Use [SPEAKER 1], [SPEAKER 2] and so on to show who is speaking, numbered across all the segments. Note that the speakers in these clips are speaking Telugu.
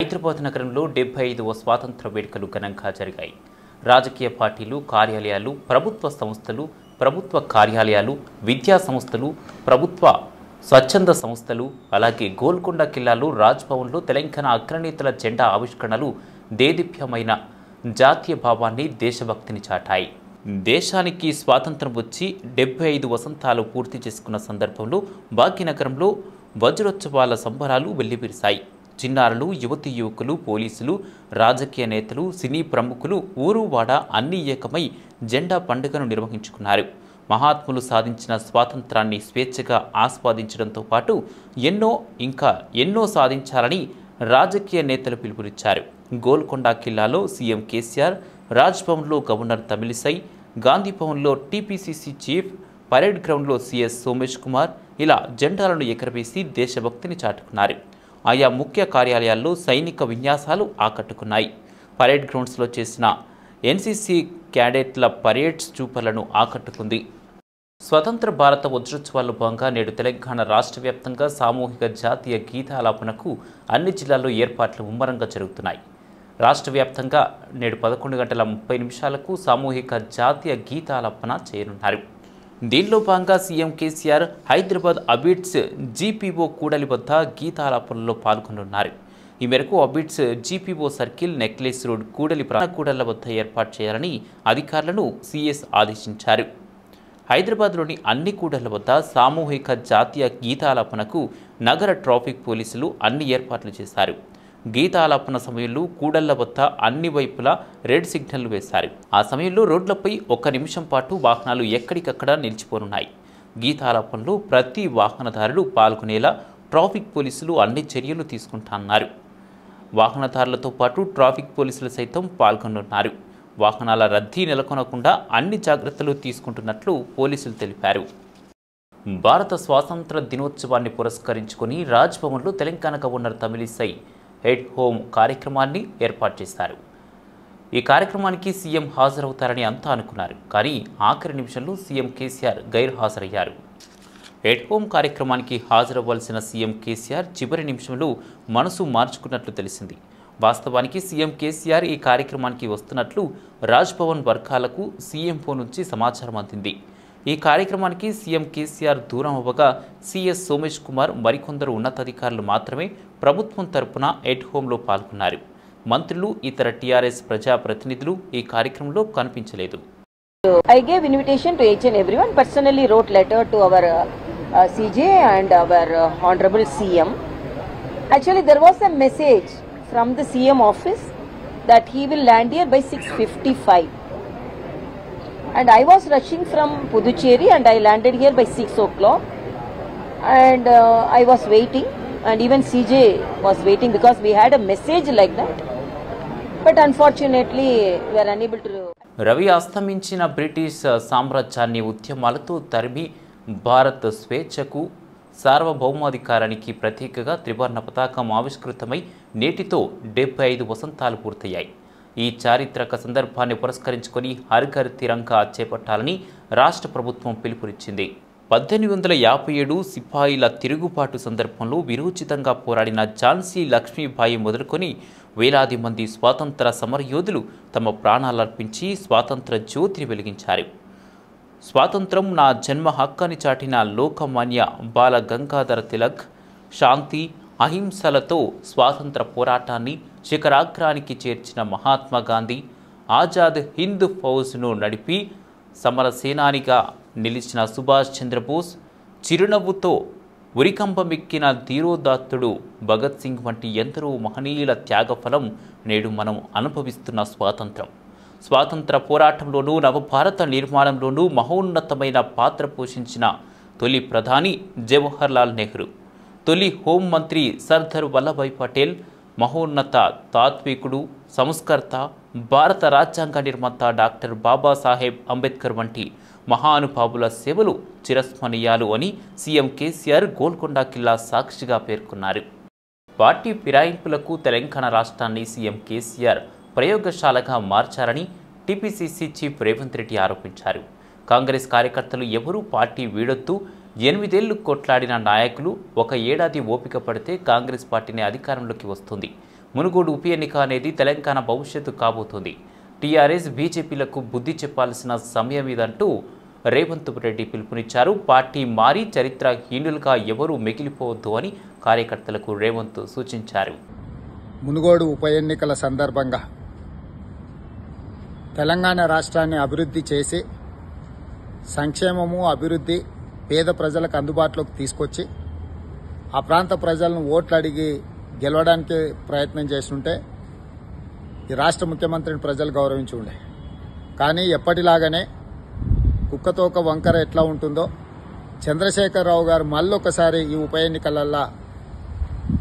[SPEAKER 1] హైదరాబాద్ నగరంలో 75వ స్వాతంత్ర వేడుకలు ఘనంగా జరిగాయి. రాజకీయ పార్టీలు, కార్యాలయాలు, ప్రభుత్వ సంస్థలు, ప్రభుత్వ కార్యాలయాలు, విద్యా సంస్థలు, ప్రభుత్వ స్వచ్ఛంద సంస్థలు, అలాగే గోల్కొండ కిల్లాలో రాజ్భవన్లో తెలంగాణ అగ్రనేతల జెండా ఆవిష్కరణలు దేదీప్యమైన జాతీయ భావాన్ని, దేశభక్తిని చాటాయి. దేశానికి స్వాతంత్రం వచ్చి 75 వసంతాలు పూర్తి చేసుకున్న సందర్భంలో భాగ్యనగరంలో వజ్రోత్సవాల సంబరాలు వెల్లివిరిశాయి. చిన్నారులు, యువతీ యువకులు, పోలీసులు, రాజకీయ నేతలు, సినీ ప్రముఖులు ఊరువాడ అన్ని ఏకమై జెండా పండుగను నిర్వహించుకున్నారు. మహాత్ములు సాధించిన స్వాతంత్రాన్ని స్వేచ్ఛగా ఆస్వాదించడంతో పాటు ఎన్నో సాధించాలని రాజకీయ నేతలు పిలుపునిచ్చారు. గోల్కొండ కిల్లాలో సీఎం కేసీఆర్, రాజ్భవన్లో గవర్నర్ తమిళిసై, గాంధీభవన్లో టీపీసీసీ చీఫ్, పరేడ్ గ్రౌండ్లో సీఎస్ సోమేష్ కుమార్ ఇలా జెండాలను ఎగరవేసి దేశభక్తిని చాటుకున్నారు. ఆయా ముఖ్య కార్యాలయాల్లో సైనిక విన్యాసాలు ఆకట్టుకున్నాయి. పరేడ్ గ్రౌండ్స్లో చేసిన ఎన్సీసీ క్యాడెట్ల పరేడ్స్ చూపలను ఆకట్టుకుంది. స్వతంత్ర భారత వజ్రోత్సవాల్లో భాగంగా నేడు తెలంగాణ రాష్ట్ర వ్యాప్తంగా సామూహిక జాతీయ గీతాలాపనకు అన్ని జిల్లాల్లో ఏర్పాట్లు ముమ్మరంగా జరుగుతున్నాయి. రాష్ట్ర వ్యాప్తంగా నేడు 11:30 సామూహిక జాతీయ గీతాలాపన చేయనున్నారు. దీనిలో భాగంగా సీఎం కేసీఆర్ హైదరాబాద్ అబిడ్స్ జీపీఓ కూడలి వద్ద గీతాలాపనలో పాల్గొనున్నారు. ఈ మేరకు Abids GPO circle, necklace road కూడళ్ల వద్ద ఏర్పాటు చేయాలని అధికారులను సీఎస్ ఆదేశించారు. హైదరాబాద్లోని అన్ని కూడళ్ల వద్ద సామూహిక జాతీయ గీతాలాపనకు నగర ట్రాఫిక్ పోలీసులు అన్ని ఏర్పాట్లు చేశారు. గీతాలాపన సమయంలో కూడళ్ల వద్ద అన్ని వైపులా రెడ్ సిగ్నల్ వేశారు. ఆ సమయంలో రోడ్లపై 1 నిమిషం పాటు వాహనాలు ఎక్కడికక్కడ నిలిచిపోనున్నాయి. గీతాలాపనలో ప్రతి వాహనదారులు పాల్గొనేలా ట్రాఫిక్ పోలీసులు అన్ని చర్యలు తీసుకుంటున్నారు. వాహనదారులతో పాటు ట్రాఫిక్ పోలీసులు సైతం పాల్గొనున్నారు. వాహనాల రద్దీ నెలకొనకుండా అన్ని జాగ్రత్తలు తీసుకుంటున్నట్లు పోలీసులు తెలిపారు. భారత స్వాతంత్ర దినోత్సవాన్ని పురస్కరించుకొని రాజ్భవన్లో Telangana governor Tamilisai at home కార్యక్రమాన్ని ఏర్పాటు చేశారు. ఈ కార్యక్రమానికి సీఎం హాజరవుతారని అంతా అనుకున్నారు. కానీ ఆఖరి నిమిషంలో సీఎం కేసీఆర్ గైర్హాజరయ్యారు. హెడ్ హోమ్ కార్యక్రమానికి హాజరవ్వాల్సిన సీఎం కేసీఆర్ చివరి నిమిషంలో మనసు మార్చుకున్నట్లు తెలిసింది. వాస్తవానికి సీఎం కేసీఆర్ ఈ కార్యక్రమానికి వస్తున్నట్లు రాజ్భవన్ వర్గాలకు సీఎంఓ నుంచి సమాచారం అందింది. ఈ కార్యక్రమానికి సీఎం కేసీఆర్ దూరం అవ్వగా సీఎస్ సోమేష్ కుమార్, మరికొందరు ఉన్నతాధికారులు మాత్రమే ప్రభుత్వం తరపున హెడ్ హోమ్లో పాల్గొన్నారు. మంత్రులు, ఇతర టీఆర్ఎస్ ప్రజాప్రతినిధులు ఈ కార్యక్రమంలో కనిపించలేదు.
[SPEAKER 2] I gave invitation to each and everyone. Personally wrote letter to our CJ and our Honorable CM. Actually, there was a message from the CM office that he will land here by 6:55. And I was rushing from Puducherry and I landed here by 6 o'clock. And I was waiting, and even CJ was waiting because we had a message like that. But unfortunately, we are unable to.
[SPEAKER 1] రవి అస్తమించిన బ్రిటిష్ సామ్రాజ్యాన్ని ఉద్యమాలతో తరిమి భారత్ స్వేచ్ఛకు, సార్వభౌమాధికారానికి ప్రతీకగా త్రివర్ణ పతాకం ఆవిష్కృతమై నేటితో 75 వసంతాలు పూర్తయ్యాయి. ఈ చారిత్రక సందర్భాన్ని పురస్కరించుకొని హర్ ఘర్ తిరంగా చేపట్టాలని రాష్ట్ర ప్రభుత్వం పిలుపునిచ్చింది. 1857 సిపాయిల తిరుగుబాటు సందర్భంలో విరోచితంగా పోరాడిన ఝాన్సీ లక్ష్మీబాయి మొదలుకొని వేలాది మంది స్వాతంత్ర సమరయోధులు తమ ప్రాణాలర్పించి స్వాతంత్ర జ్యోతిని వెలిగించారు. స్వాతంత్రం నా జన్మ హక్కని చాటిన లోకమాన్య బాల గంగాధర తిలక్ శాంతి, అహింసలతో స్వాతంత్ర పోరాటాన్ని శిఖరాగ్రానికి చేర్చిన మహాత్మా గాంధీ, ఆజాద్ హింద్ ఫౌజ్ను నడిపి సమరసేనానిగా నిలిచిన సుభాష్ చంద్రబోస్, చిరునవ్వుతో ఉరికంబమెక్కిన ధీరోదాత్తుడు భగత్ సింగ్ వంటి ఎందరో మహనీయుల త్యాగఫలం నేడు మనం అనుభవిస్తున్న స్వాతంత్ర పోరాటంలోనూ నవభారత నిర్మాణంలోనూ మహోన్నతమైన పాత్ర పోషించిన తొలి ప్రధాని జవహర్లాల్ నెహ్రూ, తొలి హోంమంత్రి సర్దార్ వల్లభాయ్ పటేల్, మహోన్నత తాత్వికుడు, సంస్కర్త, భారత రాజ్యాంగ నిర్మాత డాక్టర్ బాబాసాహెబ్ అంబేద్కర్ వంటి మహానుభావుల సేవలు చిరస్మరణీయాలు అని సీఎం కేసీఆర్ గోల్కొండ కిల్లా సాక్షిగా పేర్కొన్నారు. పార్టీ ఫిరాయింపులకు తెలంగాణ రాష్ట్రాన్ని సీఎం కేసీఆర్ ప్రయోగశాలగా మార్చారని టీపీసీసీ చీఫ్ రేవంత్ రెడ్డి ఆరోపించారు. కాంగ్రెస్ కార్యకర్తలు ఎవరూ పార్టీ వీడొద్దు, 8 ఏళ్లు కొట్లాడిన నాయకులు 1 ఏడాది ఓపిక పడితే కాంగ్రెస్ పార్టీని అధికారంలోకి వస్తుంది. మునుగోడు ఉప ఎన్నిక అనేది తెలంగాణ భవిష్యత్తు కాబోతోంది. టీఆర్ఎస్ బీజేపీలకు బుద్ధి చెప్పాల్సిన సమయం ఇదంటూ రేవంత్ రెడ్డి పిలుపునిచ్చారు. పార్టీ మారి చరిత్రహీనులుగా ఎవరూ మిగిలిపోవద్దు అని కార్యకర్తలకు రేవంత్ సూచించారు.
[SPEAKER 3] మునుగోడు ఉప ఎన్నికల సందర్భంగా తెలంగాణ రాష్ట్రాన్ని అభివృద్ధి చేసి సంక్షేమము అభివృద్ధి పేద ప్రజలకు అందుబాటులోకి తీసుకొచ్చి ఆ ప్రాంత ప్రజలను ఓట్లు అడిగి గెలవడానికి ప్రయత్నం చేస్తుంటే ఈ రాష్ట్ర ముఖ్యమంత్రిని ప్రజలు గౌరవించి ఉండే. కానీ ఎప్పటిలాగానే కుక్కతోక వంకర ఎట్లా ఉంటుందో చంద్రశేఖరరావు గారు మళ్ళొకసారి ఈ ఉప ఎన్నికలల్లో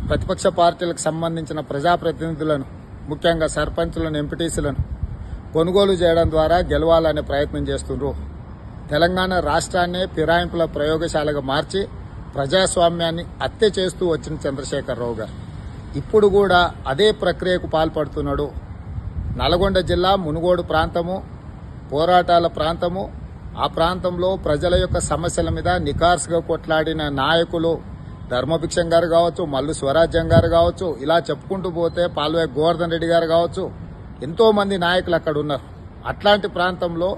[SPEAKER 3] ప్రతిపక్ష పార్టీలకు సంబంధించిన ప్రజాప్రతినిధులను ముఖ్యంగా సర్పంచులను ఎంపీటీసీలను కొనుగోలు చేయడం ద్వారా గెలవాలనే ప్రయత్నం చేస్తున్నారు. తెలంగాణ రాష్ట్రాన్నే ఫిరాయింపుల ప్రయోగశాలగా మార్చి ప్రజాస్వామ్యాన్ని హత్య చేస్తూ వచ్చిన చంద్రశేఖరరావు గారు ఇప్పుడు కూడా అదే ప్రక్రియకు పాల్పడుతున్నాడు. నల్గొండ జిల్లా మునుగోడు ప్రాంతము పోరాటాల ప్రాంతము. ఆ ప్రాంతంలో ప్రజల యొక్క సమస్యల మీద నికార్సుగా కొట్లాడిన నాయకులు ధర్మభిక్షం గారు కావచ్చు, మల్లు స్వరాజ్యం గారు కావచ్చు, ఇలా చెప్పుకుంటూ పోతే పాల్వే గోవర్ధన్ రెడ్డి గారు కావచ్చు, ఎంతో మంది నాయకులు అక్కడ ఉన్నారు. అట్లాంటి ప్రాంతంలో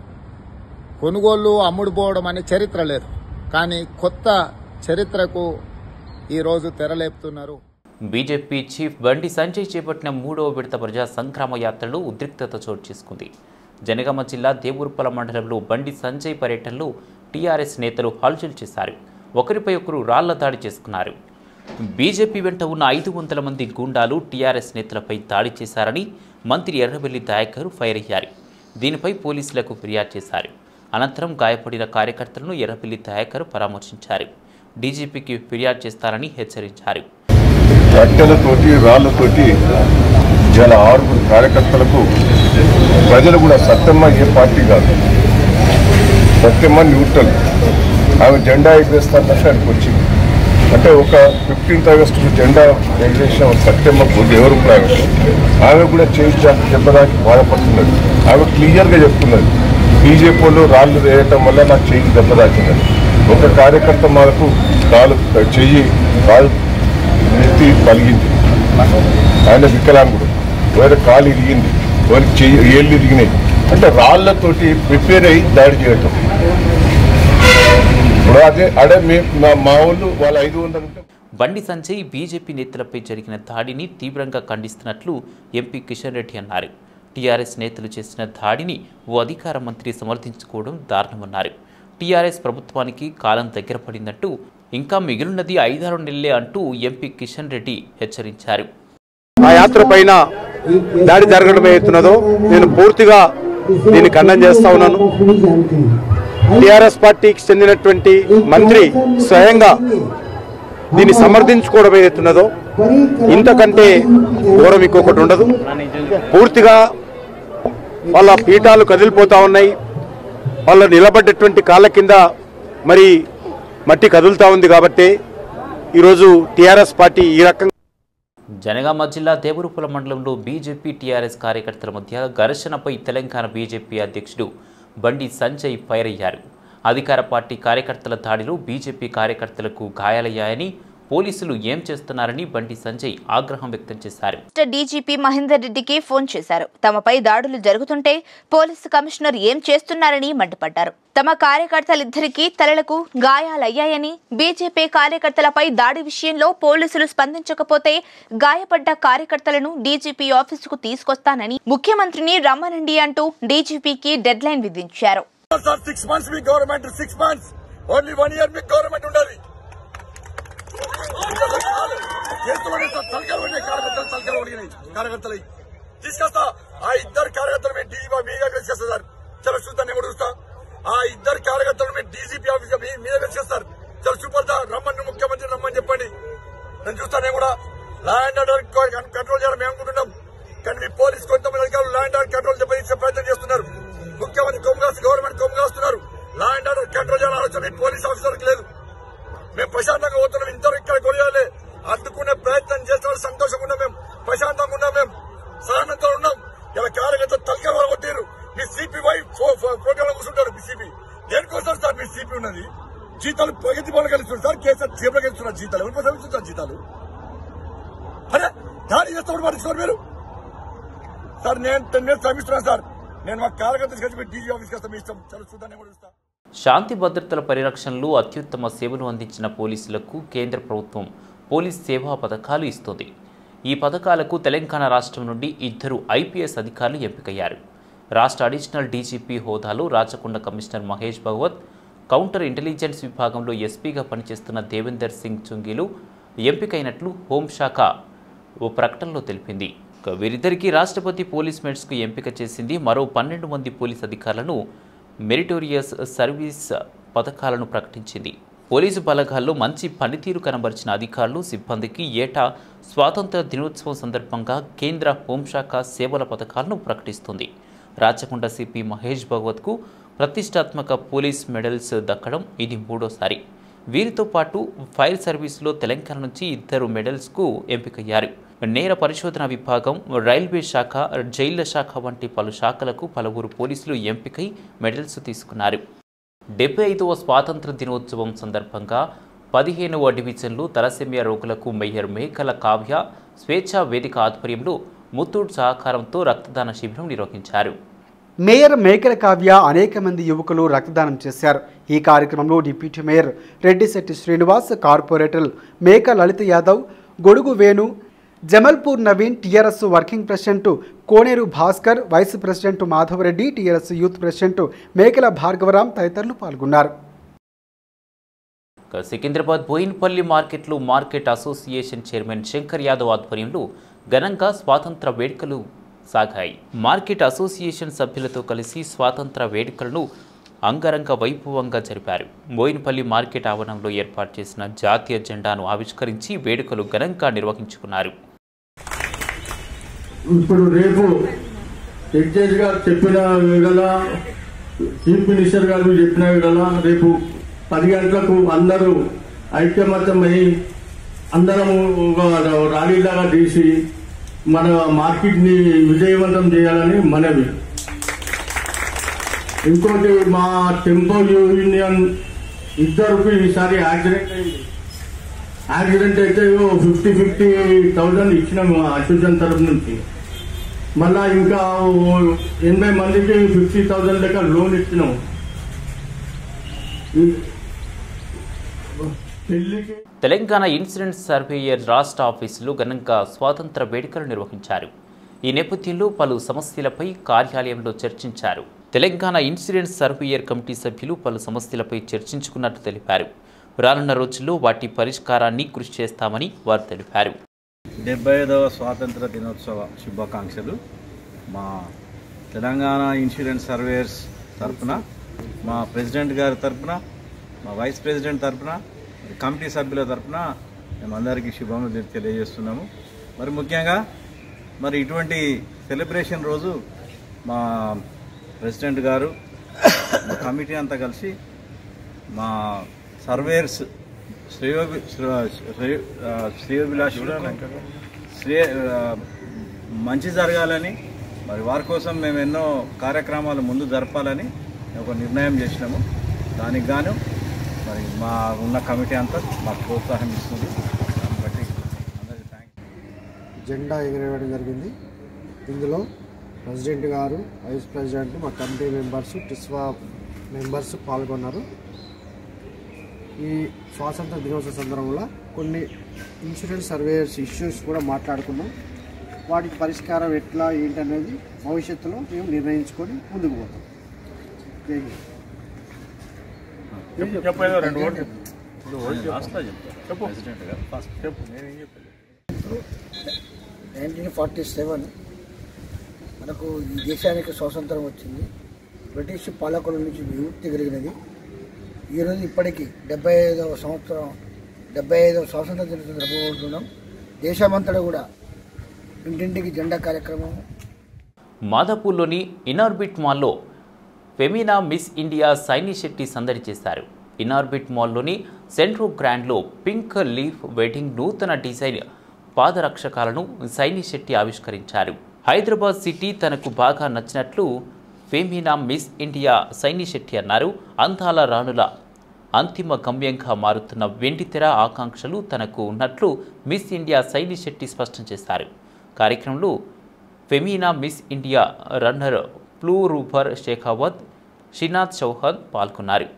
[SPEAKER 3] కొనుగోళ్లు అమ్ముడుపోవడం అనే చరిత్ర లేదు. కానీ కొత్త చరిత్రకు ఈరోజు తెరలేపుతున్నారు.
[SPEAKER 1] బీజేపీ చీఫ్ బండి సంజయ్ చేపట్టిన 3వ విడత ప్రజా సంగ్రామ యాత్రలో ఉద్రిక్తత చోటు చేసుకుంది. జనగామ జిల్లా దేవూరుపల మండలంలో బండి సంజయ్ పర్యటనలో టీఆర్ఎస్ నేతలు హల్చల్ చేశారు. ఒకరిపై ఒకరు రాళ్ల దాడి చేసుకున్నారు. బీజేపీ వెంట ఉన్న 500 మంది గూండాలు టీఆర్ఎస్ నేతలపై దాడి చేశారని మంత్రి ఎర్రబెల్లి దయాకర్ ఫైర్ అయ్యారు. దీనిపై పోలీసులకు ఫిర్యాదు చేశారు. అనంతరం గాయపడిన కార్యకర్తలను ఎర్రబెల్లి దయాకర్ పరామర్శించారు. డీజీపీకి ఫిర్యాదు చేస్తారని హెచ్చరించారు.
[SPEAKER 4] కట్టెలతోటి రాళ్లతోటి జల 6 కార్యకర్తలకు ప్రజలు కూడా సత్యమ్మ ఏ పార్టీ కాదు, సత్యమ్మ న్యూట్రల్, ఆమె జెండా ఎగరేస్తానంటే ఆయనకు వచ్చింది. అంటే ఒక 15th ఆగస్టు జెండా ఎగరేసిన సత్యమ్మ ఎవరు ప్రాంతం ఆమె కూడా చేయించాక దెబ్బదాకి బాధపడుతున్నది. ఆమె క్లియర్గా చెప్తున్నది, బీజేపీ వాళ్ళు రాళ్లు వేయటం వల్ల నాకు చెయ్యి దెబ్బదాకినది. ఒక కార్యకర్త మనకు కాలు నెత్తి పలిగింది, ఆయన వికలాంగుడు, వేరే కాలు ఇరిగింది, వారికి ఏళ్ళు ఇరిగినాయి. అంటే రాళ్లతోటి ప్రిపేర్ అయ్యి దాడి చేయటం. ఇప్పుడు అదే మా వాళ్ళు వాళ్ళ 500.
[SPEAKER 1] బండి సంజయ్ బీజేపీ నేతలపై జరిగిన దాడిని తీవ్రంగా ఖండిస్తున్నట్లు ఎంపీ కిషన్ రెడ్డి అన్నారు. టీఆర్ఎస్ నేతలు చేసిన దాడిని ఓ అధికార మంత్రి సమర్థించుకోవడం దారుణమన్నారు. టీఆర్ఎస్ ప్రభుత్వానికి కాలం దగ్గర పడిందంటూ ఇంకా మిగిలినది 5-6 నెలలే అంటూ ఎంపీ కిషన్ రెడ్డి హెచ్చరించారు.
[SPEAKER 5] ఆ యాత్ర పైన దాడి జరగడం అవుతున్నదో నేను పూర్తిగా దీన్ని ఖండన చేస్తా ఉన్నాను. టీఆర్ఎస్ పార్టీకి చెందినటువంటి మంత్రి స్వయంగా దీన్ని సమర్థించుకోవడం ఏదైతున్నదో ఇంతకంటే ఘోరం ఇంకొకటి ఉండదు. పూర్తిగా వాళ్ళ పీఠాలు కదిలిపోతా ఉన్నాయి. వాళ్ళ నిలబడ్డటువంటి కాళ్ళ కింద మరి మట్టి కదులుతా ఉంది. కాబట్టి ఈరోజు టీఆర్ఎస్ పార్టీ ఈ రకంగా.
[SPEAKER 1] జనగామ జిల్లా దేవరూపల మండలంలో బీజేపీ టీఆర్ఎస్ కార్యకర్తల మధ్య ఘర్షణపై తెలంగాణ బీజేపీ అధ్యక్షుడు బండి సంజయ్ ఫైర్ అయ్యారు. అధికార పార్టీ కార్యకర్తల దాడిలో బీజేపీ కార్యకర్తలకు గాయాలయ్యాయని, పోలీసులు ఏం చేస్తున్నారని బండి సంజయ్ ఆగ్రహం వ్యక్తం చేశారు.
[SPEAKER 6] డీజీపీ మహేందర్ రెడ్డికి ఫోన్ చేశారు. తమపై దాడులు జరుగుతుంటే పోలీసు కమిషనర్ ఏం చేస్తున్నారని మండిపడ్డారు. తమ కార్యకర్తలిద్దరికీ తలలకు గాయాలయ్యాయని, బీజేపీ కార్యకర్తలపై దాడి విషయంలో పోలీసులు స్పందించకపోతే గాయపడ్డ కార్యకర్తలను డీజీపీ ఆఫీసుకు తీసుకొస్తానని, ముఖ్యమంత్రిని రమ్మనండి అంటూ డీజీపీకి డెడ్ లైన్ విధించారు.
[SPEAKER 7] 6 months మీ గవర్నమెంట్, 6 months ఓన్లీ 1 year మీ గవర్నమెంట్ ఉండాలి. కార్యకర్తలు తీసుకొస్తా. ఆ 2 కార్యకర్తలు మేము డీజీపీ మీ దగ్గర తీసుకొస్తా సార్. చలో చూస్తాను, నేను కూడా చూస్తా. ఆ 2 కార్యకర్తలు మీరు డీజీపీ ఆఫీస్ మీ దగ్గర తీసుకొస్తారు. చలో చూపడతా, రమ్మని ముఖ్యమంత్రి రమ్మని చెప్పండి, నేను చూస్తాను. నేను కూడా లా అండ్ ఆర్డర్ కంట్రోల్ చేయాలి మేము అనుకుంటున్నాం. కానీ మీ పోలీసు కొంతమంది అధికారులు లా అండ్ ఆర్డర్ కంట్రోల్ దెబ్బతీసే ప్రయత్నం చేస్తున్నారు. ముఖ్యమంత్రి గవర్నమెంట్ కొమ్ముగాస్తున్నారు. లా అండ్ ఆర్డర్ కంట్రోల్ చేయాలని ఆలోచన పోలీస్ ఆఫీసర్కి లేదు. మేము ప్రశాంతంగా పోతున్నాం. ఇంతవరకు ఇక్కడ కొనియాలి అందుకునే ప్రయత్నం చేస్తున్నారు. సంతోషంగా ఉన్నాం, మేము ప్రశాంతంగా ఉన్నాం, మేము సహనంతో ఉన్నాం. ఇలా కార్యకర్త తలకాయ కొట్టారు. మీ సిపి ప్రోగ్రామ్ కూర్చుంటారు. మీ సిపి దేనికోసం సార్ మీ సిపి ఉన్నది? జీతాలు ప్రగతి పనులు కలిస్తున్నారు సార్. కేసీఆర్ చేపలు కలిస్తున్నారు జీతాలు. ఎవరి కోసం ఇస్తున్నారు జీతాలు? అరే దాడి చేస్తాడు మరి మీరు సార్ నేను శ్రమిస్తున్నాను సార్ నేను మా కార్యకర్తలు కలిసి డీజీ ఆఫీస్కి వస్తాను మీ ఇష్టం చాలా చూద్దాన్ని కూడా చూస్తాను.
[SPEAKER 1] శాంతి భద్రతల పరిరక్షణలో అత్యుత్తమ సేవలు అందించిన పోలీసులకు కేంద్ర ప్రభుత్వం పోలీస్ సేవా పథకాలు ఇస్తుంది. ఈ పథకాలకు తెలంగాణ రాష్ట్రం నుండి 2 ఐపీఎస్ అధికారులు ఎంపికయ్యారు. రాష్ట్ర అడిషనల్ డీజీపీ హోదాలో Rachakonda commissioner Mahesh Bhagwat, counter intelligence విభాగంలో ఎస్పీగా పనిచేస్తున్న దేవేందర్ సింగ్ చుంగీలు ఎంపికైనట్లు హోంశాఖ ఓ ప్రకటనలో తెలిపింది. వీరిద్దరికీ రాష్ట్రపతి పోలీస్ మెడ్స్కు ఎంపిక చేసింది. మరో 12 మంది పోలీస్ అధికారులను మెరిటోరియస్ సర్వీస్ పథకాలను ప్రకటించింది. పోలీసు బలగాల్లో మంచి పనితీరు కనబరిచిన అధికారులు సిబ్బందికి ఏటా స్వాతంత్ర దినోత్సవం సందర్భంగా కేంద్ర హోంశాఖ సేవల పథకాలను ప్రకటిస్తుంది. రాచకొండ సిపి మహేష్ భగవత్కు ప్రతిష్టాత్మక పోలీస్ మెడల్స్ దక్కడం ఇది 3వసారి. వీరితో పాటు ఫైర్ సర్వీసులో తెలంగాణ నుంచి 2 మెడల్స్కు ఎంపికయ్యారు. నేర పరిశోధన విభాగం, రైల్వే శాఖ, జైళ్ల శాఖ వంటి పలు శాఖలకు పలువురు పోలీసులు ఎంపికై మెడల్స్ తీసుకున్నారు. 75వ స్వాతంత్ర దినోత్సవం సందర్భంగా 15వ డివిజన్లో తలసేమియా రోగులకు మేయర్ మేకల కావ్య స్వేచ్ఛా వేదిక ఆధ్వర్యంలో ముత్తూట్ సహకారంతో రక్తదాన శిబిరం నిర్వహించారు.
[SPEAKER 8] మేయర్ మేకల కావ్య అనేక మంది యువకులు రక్తదానం చేశారు. ఈ కార్యక్రమంలో deputy mayor Reddishetti Srinivas, corporator Meka Lalitha Yadav, Godugu Venu, Jamalpur Naveen, TRS working president Koneru Bhaskar, vice president Madhavareddy, TRS youth president Mekala Bhargavaram తదితరులు పాల్గొన్నారు.
[SPEAKER 1] సికింద్రాబాద్ బోయిన్పల్లి మార్కెట్లో market association chairman Shankar Yadav ఆధ్వర్యంలో ఘనంగా స్వాతంత్ర వేడుకలు సాగాయి. మార్కెట్ అసోసియేషన్ సభ్యులతో కలిసి స్వాతంత్ర వేడుకలను అంగరంగ వైభవంగా జరిపారు. బోయిన్పల్లి మార్కెట్ ఆవరణంలో ఏర్పాటు చేసిన జాతీయ జెండాను ఆవిష్కరించి వేడుకలు ఘనంగా నిర్వహించుకున్నారు.
[SPEAKER 9] ఇప్పుడు రేపు జడ్జెస్ గారు చెప్పిన విధంగా, చీఫ్ మినిస్టర్ గారు చెప్పిన విధంగా రేపు 10 గంటలకు అందరూ ఐక్యమత్యమై అందరము ర్యాలీలాగా తీసి మన మార్కెట్ని విజయవంతం చేయాలని మనవి. ఇంకోటి మా టెంపో యూనియన్ 2 ఈసారి యాక్సిడెంట్ అయితే 50,000 ఇచ్చినాము అసోసియేషన్ తరఫు నుంచి. మళ్ళా ఇంకా 80 మందికి 50,000 లెక్క లోన్ ఇచ్చినాము.
[SPEAKER 1] తెలంగాణ ఇన్సూరెన్స్ సర్వేయర్ రాష్ట్ర ఆఫీసులో ఘనంగా స్వాతంత్ర వేడుకలు నిర్వహించారు. ఈ నేపథ్యంలో పలు సమస్యలపై కార్యాలయంలో చర్చించారు. తెలంగాణ ఇన్సూరెన్స్ సర్వేయర్ కమిటీ సభ్యులు పలు సమస్యలపై చర్చించుకున్నట్టు తెలిపారు. రానున్న రోజుల్లో వాటి పరిష్కారాన్ని కృషి చేస్తామని వారు తెలిపారు.
[SPEAKER 10] 75వ స్వాతంత్ర దినోత్సవ శుభాకాంక్షలు. మా తెలంగాణ ఇన్సూరెన్స్ సర్వేయర్స్ తరఫున, మా ప్రెసిడెంట్ గారి తరఫున, మా వైస్ ప్రెసిడెంట్ తరఫున, కమిటీ సభ్యుల తరఫున మేమందరికీ శుభములు తెలియజేస్తున్నాము. మరి ముఖ్యంగా ఇటువంటి సెలబ్రేషన్ రోజు మా ప్రెసిడెంట్ గారు, మా కమిటీ అంతా కలిసి మా సర్వేయర్స్ మంచి జరగాలని, మరి వారి కోసం మేము ఎన్నో కార్యక్రమాలు ముందు జరపాలని ఒక నిర్ణయం చేసినాము. దానికి గాను మరి మా ఉన్న కమిటీ అంతా మాకు ప్రోత్సాహం ఇస్తుంది. దాన్ని బట్టి అందరికీ థ్యాంక్స్.
[SPEAKER 11] జెండా ఎగరేయడం జరిగింది. ఇందులో ప్రెసిడెంట్ గారు, వైస్ ప్రెసిడెంట్, మా కమిటీ మెంబర్స్, టిస్వా మెంబర్స్ పాల్గొన్నారు. ఈ స్వాతంత్ర దినోత్సవ సందర్భంలో కొన్ని ఇన్సూరెన్స్ సర్వేయర్స్ ఇష్యూస్ కూడా మాట్లాడుకున్నాం. వాటికి పరిష్కారం ఎట్లా ఏంటనేది భవిష్యత్తులో మేము నిర్ణయించుకొని ముందుకు పోతాం.
[SPEAKER 12] 1947 మనకు ఈ దేశానికి స్వాతంత్రం వచ్చింది. బ్రిటిష్ పాలకుల నుంచి విముక్తి కలిగినది. ఈరోజు ఇప్పటికీ 75వ స్వాతంత్ర దినోత్సవం జరుపుకుంటున్నాం. దేశమంతటా కూడా ఇంటింటికి జెండా కార్యక్రమం.
[SPEAKER 1] మాదాపూర్లోని ఇనార్బిట్ మాల్లో Femina Miss India Saini Shetty సందడి చేశారు. ఇనార్బిట్ మాల్లోని సెంట్రో గ్రాండ్లో పింక్ లీఫ్ వెడ్డింగ్ నూతన డిజైన్ పాదరక్షకాలను సైని శెట్టి ఆవిష్కరించారు. హైదరాబాద్ సిటీ తనకు బాగా నచ్చినట్లు Femina Miss India Saini Shetty అన్నారు. అందాల రాణుల అంతిమ గమ్యంగా మారుతున్న వెండితెర ఆకాంక్షలు తనకు ఉన్నట్లు మిస్ ఇండియా సైని శెట్టి స్పష్టం చేశారు. కార్యక్రమంలో ఫెమినా మిస్ ఇండియా రన్నర్ ప్లూ రూపర్ షేఖావత్, షినాథ్ చౌహాన్ పాల్గొన్నారు.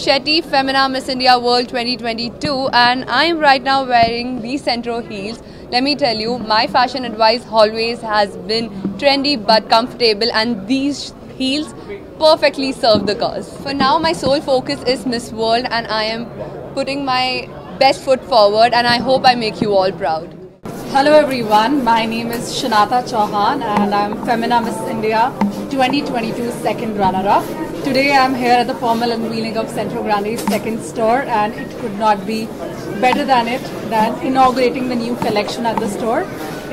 [SPEAKER 13] Shetty Femina Miss India World 2022 and I am right now wearing these Centro heels. Let me tell you, my fashion advice always has been trendy but comfortable, and these heels perfectly serve the cause. For now my sole focus is Miss World and I am putting my best foot forward and I hope I make you all proud.
[SPEAKER 14] Hello everyone, my name is Shinata Chauhan and I am Femina Miss India 2022 second runner-up. Today I am here at the formal unveiling of Centro Grande's second store, and it could not be better than inaugurating the new collection at the store.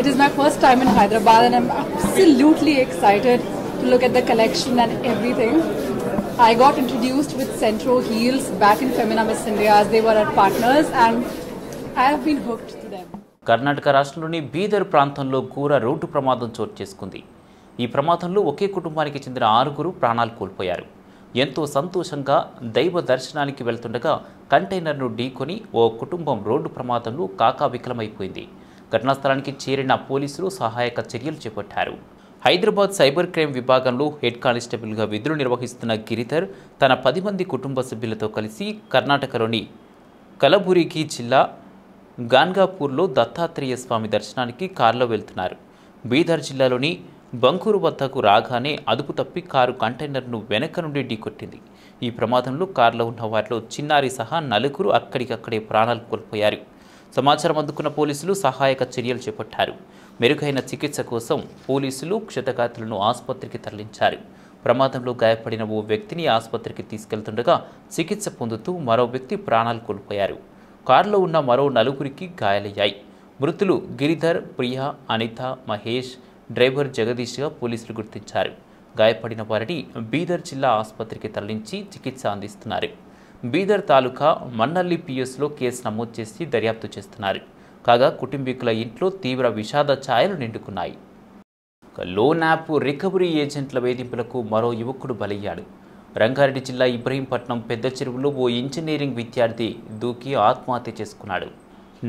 [SPEAKER 14] It is my first time in Hyderabad and I am absolutely excited to look at the collection and everything. I got introduced with Centro heels back in Femina Miss India as they were our partners and I have been hooked to them.
[SPEAKER 1] Karnataka రాష్ట్రంలోని బీదర్ ప్రాంతంలో ఘోర రోడ్డు ప్రమాదం చోటు చేసుకుంది. ఈ ప్రమాదంలో ఒకే కుటుంబానికి చెందిన 6 ప్రాణాలు కోల్పోయారు. ఎంతో సంతోషంగా దైవ దర్శనానికి వెళ్తుండగా కంటైనర్ను ఢీకొని ఓ కుటుంబం రోడ్డు ప్రమాదంలో కాకావికలమైపోయింది. ఘటనా స్థలానికి చేరిన పోలీసులు సహాయక చర్యలు చేపట్టారు. హైదరాబాద్ సైబర్ క్రైమ్ విభాగంలో హెడ్ కానిస్టేబుల్గా విధులు నిర్వహిస్తున్న గిరిధర్ తన 10 మంది కుటుంబ సభ్యులతో కలిసి కర్ణాటకలోని కలబురిగి జిల్లా గాన్గాపూర్లో దత్తాత్రేయ స్వామి దర్శనానికి కారులో వెళ్తున్నారు. బీదర్ జిల్లాలోని బంకూరు వద్దకు రాగానే అదుపు తప్పి కారు కంటైనర్ను వెనక నుండి ఢీకొట్టింది. ఈ ప్రమాదంలో కారులో ఉన్న వారిలో చిన్నారి సహా 4 అక్కడికక్కడే ప్రాణాలు కోల్పోయారు. సమాచారం అందుకున్న పోలీసులు సహాయక చర్యలు చేపట్టారు. మెరుగైన చికిత్స కోసం పోలీసులు క్షతగాతులను ఆసుపత్రికి తరలించారు. ప్రమాదంలో గాయపడిన ఓ వ్యక్తిని ఆసుపత్రికి తీసుకెళ్తుండగా చికిత్స పొందుతూ మరో వ్యక్తి ప్రాణాలు కోల్పోయారు. కారులో ఉన్న మరో 4కి గాయాలయ్యాయి. మృతులు గిరిధర్, ప్రియా, అనిత, మహేష్, డ్రైవర్ జగదీష్గా పోలీసులు గుర్తించారు. గాయపడిన వారిని బీదర్ జిల్లా ఆసుపత్రికి తరలించి చికిత్స అందిస్తున్నారు. బీదర్ తాలూకా మన్నల్లి పిఎస్లో కేసు నమోదు చేసి దర్యాప్తు చేస్తున్నారు. కాగా కుటుంబీకుల ఇంట్లో తీవ్ర విషాద ఛాయలు నిండుకున్నాయి. లోన్ యాప్ రికవరీ ఏజెంట్ల వేధింపులకు మరో యువకుడు బలయ్యాడు. రంగారెడ్డి జిల్లా ఇబ్రహీంపట్నం పెద్ద చెరువులో ఓ ఇంజనీరింగ్ విద్యార్థి దూకి ఆత్మహత్య చేసుకున్నాడు.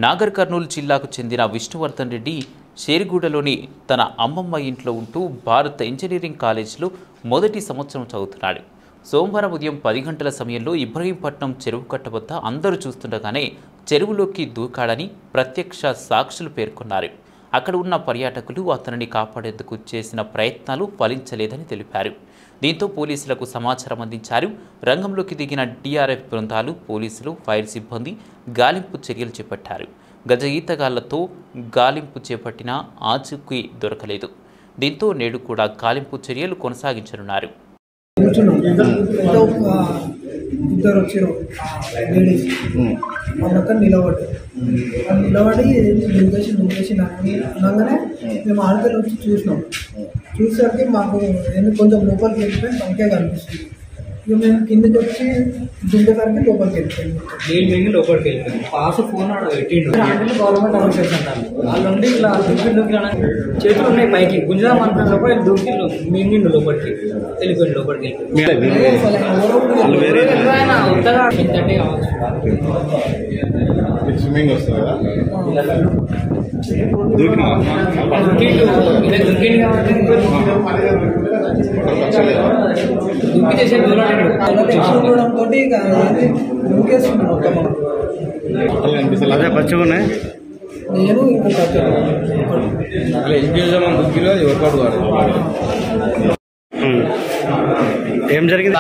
[SPEAKER 1] నాగర్ కర్నూలు జిల్లాకు చెందిన విష్ణువర్ధన్ రెడ్డి షేర్గూడలోని తన అమ్మమ్మ ఇంట్లో ఉంటూ భారత్ ఇంజనీరింగ్ కాలేజీలో మొదటి సంవత్సరం చదువుతున్నాడు. సోమవారం ఉదయం 10 గంటల సమయంలో ఇబ్రహీంపట్నం చెరువు కట్ట వద్ద అందరూ చూస్తుండగానే చెరువులోకి దూకాడని ప్రత్యక్ష సాక్షులు పేర్కొన్నారు. అక్కడ ఉన్న పర్యాటకులు అతనిని కాపాడేందుకు చేసిన ప్రయత్నాలు ఫలించలేదని తెలిపారు. దీంతో పోలీసులకు సమాచారం అందించారు. రంగంలోకి దిగిన టీఆర్ఎఫ్ బృందాలు, పోలీసులు, ఫైర్ సిబ్బంది గాలింపు చర్యలు చేపట్టారు. గజ ఈతగాళ్లతో గాలింపు చేపట్టినా ఆచూకీ దొరకలేదు. దీంతో నేడు కూడా గాలింపు చర్యలు కొనసాగించనున్నారు.
[SPEAKER 15] ఇద్దరు వచ్చారు లేడీస్, వాళ్ళక్కడ నిలబడి దుంకేసి అనగానే మేము ఆడపిల్ల వచ్చి చూసినాం. చూసేసరికి మాకు కొంచెం లోపలికి వెళ్ళిపోయి సంఖ్య కనిపిస్తుంది. ఇక మేము కిందకి వచ్చి దుంకేసరికి లోపలికి వెళ్ళిపోయింది.
[SPEAKER 16] లోపలికి వెళ్ళిపోయింది. పాస్ ఫోన్ పెట్టిండు.
[SPEAKER 15] గవర్నమెంట్ ఆఫీసర్స్ అంటారు.
[SPEAKER 16] వాళ్ళు ఉండి ఇలా దుంకి చేతులు ఉన్నాయి పైకి గుంజాం అంత లోపల దుంకి మింగిండు లోపలికి వెళ్ళిపోయింది. లోపలికి ఉత్తగా ఇంతటే
[SPEAKER 4] స్విమ్మింగ్ వస్తుంది కదా
[SPEAKER 16] దుంకి చేసే
[SPEAKER 15] చూడడంతో దుంకేస్తుంది మొత్తం.
[SPEAKER 5] అదే పచ్చిగా ఉన్నాయి.
[SPEAKER 15] నేను ఇంకా
[SPEAKER 10] దుంకిలో వర్కౌట్ కాదు.
[SPEAKER 5] ఏం జరిగింది?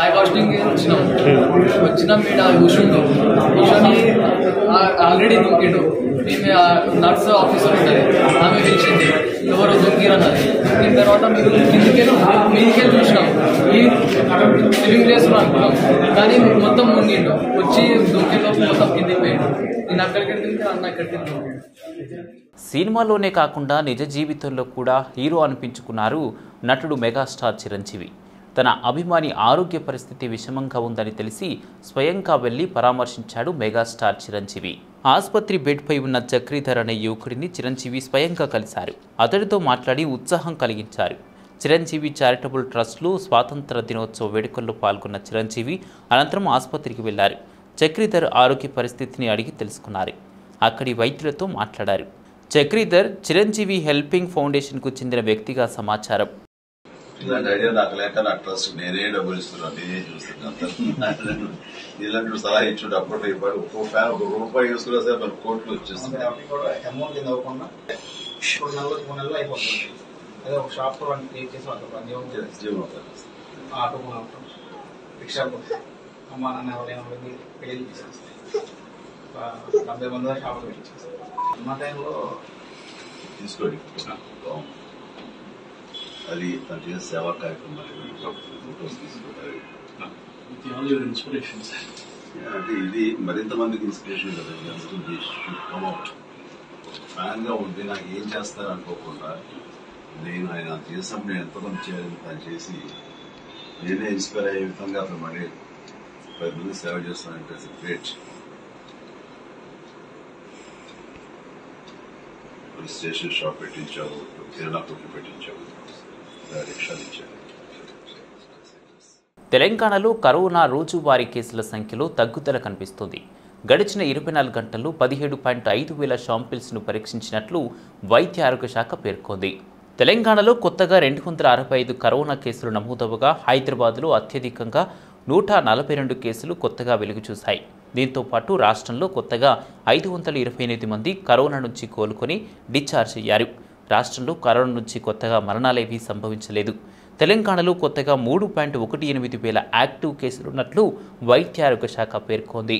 [SPEAKER 16] వచ్చినాం మీద కూర్చుంటాం. కూర్చొని ఆల్రెడీ దుంకిండు. మేము నర్స్ ఆఫీసర్ ఉంటుంది, ఆమె పిలిచింది ఎవరో దుంకిరన్నది. దుంకిన తర్వాత మీరు మీదికెళ్ళి చూసినాం. ఈ స్విమ్మింగ్ ప్లేస్లో అనుకున్నాం, కానీ మొత్తం మునిగిండు. వచ్చి దుంకిలో మొత్తం కిందికి పోయిండు. నేను అక్కడికి వెళ్తే అన్న అక్కడికి వెళ్తున్నాను.
[SPEAKER 1] సినిమాలోనే కాకుండా నిజ జీవితంలో కూడా హీరో అనిపించుకున్నారు నటుడు మెగాస్టార్ చిరంజీవి. తన అభిమాని ఆరోగ్య పరిస్థితి విషమంగా ఉందని తెలిసి స్వయంగా వెళ్లి పరామర్శించాడు మెగాస్టార్ చిరంజీవి. ఆసుపత్రి బెడ్పై ఉన్న చక్రీధర్ అనే యువకుడిని చిరంజీవి స్వయంగా కలిశారు. అతడితో మాట్లాడి ఉత్సాహం కలిగించారు. చిరంజీవి చారిటబుల్ ట్రస్ట్లో స్వాతంత్ర దినోత్సవ వేడుకల్లో పాల్గొన్న చిరంజీవి అనంతరం ఆసుపత్రికి వెళ్లారు. చక్రీధర్ ఆరోగ్య పరిస్థితిని అడిగి తెలుసుకున్నారు. అక్కడి వైద్యులతో మాట్లాడారు. చక్రీధర్ చిరంజీవి హెల్పింగ్ ఫౌండేషన్కు చెందిన వ్యక్తిగా సమాచారం.
[SPEAKER 17] ఇలాంటి ఐడియా నాకు లేక నా ట్రస్ట్ నేనే డబ్బులు ఇస్తున్నాను, నేనే చూస్తున్నాను. ఇలాంటి సలహా ఇచ్చుడు అప్పుడు ఒక్కో ఫ్యాన్ ₹1 వేసుకున్నా సరే మన కోట్లు వచ్చేస్తుంది.
[SPEAKER 15] అమౌంట్ ఇవ్వకుండా 3 నెలలు అయిపోతుంది. అదే ఒక షాప్ లో క్రియేట్ చేసి ఆటో కొనుక్కుంటాం, రిక్షా అమ్మ నాన్న ఎవరైనా పెళ్లి చేసేస్తాయి. 70 మంది షాపులు పెట్టించేస్తాం. అమ్మ టైంలో
[SPEAKER 17] తీసుకోండి. అది తను చేసే సేవా కార్యక్రమాలు ఫోటోస్ తీసుకుంటారు. అంటే ఇది మరింత మందికి ఇన్స్పిరేషన్ కదా. ఫ్యాన్ గా ఉంటే నాకు ఏం చేస్తారు అనుకోకుండా నేను ఆయన చేసినప్పుడు నేను ఎంతమంది చేయాలని తను చేసి నేనే ఇన్స్పైర్ అయ్యే విధంగా అతను మళ్ళీ 10 మంది సేవ చేస్తానంటే గ్రేట్. స్టేషన్ షాప్ పెట్టించావు, కిరాణా కొట్లు పెట్టించావు, రిక్షాలు ఇచ్చావు.
[SPEAKER 1] తెలంగాణలో కరోనా రోజువారీ కేసుల సంఖ్యలో తగ్గుదల కనిపిస్తుంది. గడిచిన 24 గంటల్లో 17.5 వేల శాంపిల్స్ను పరీక్షించినట్లు వైద్య ఆరోగ్య శాఖ పేర్కొంది. తెలంగాణలో కొత్తగా 265 కరోనా కేసులు నమోదవగా హైదరాబాద్లో అత్యధికంగా 142 కేసులు కొత్తగా వెలుగు చూశాయి. దీంతో పాటు రాష్ట్రంలో కొత్తగా 528 మంది కరోనా నుంచి కోలుకొని డిశ్చార్జ్ అయ్యారు. రాష్ట్రంలో కరోనా నుంచి కొత్తగా మరణాలేవీ సంభవించలేదు. తెలంగాణలో కొత్తగా 3.18 వేల యాక్టివ్ కేసులున్నట్లు వైద్య ఆరోగ్య శాఖ పేర్కొంది.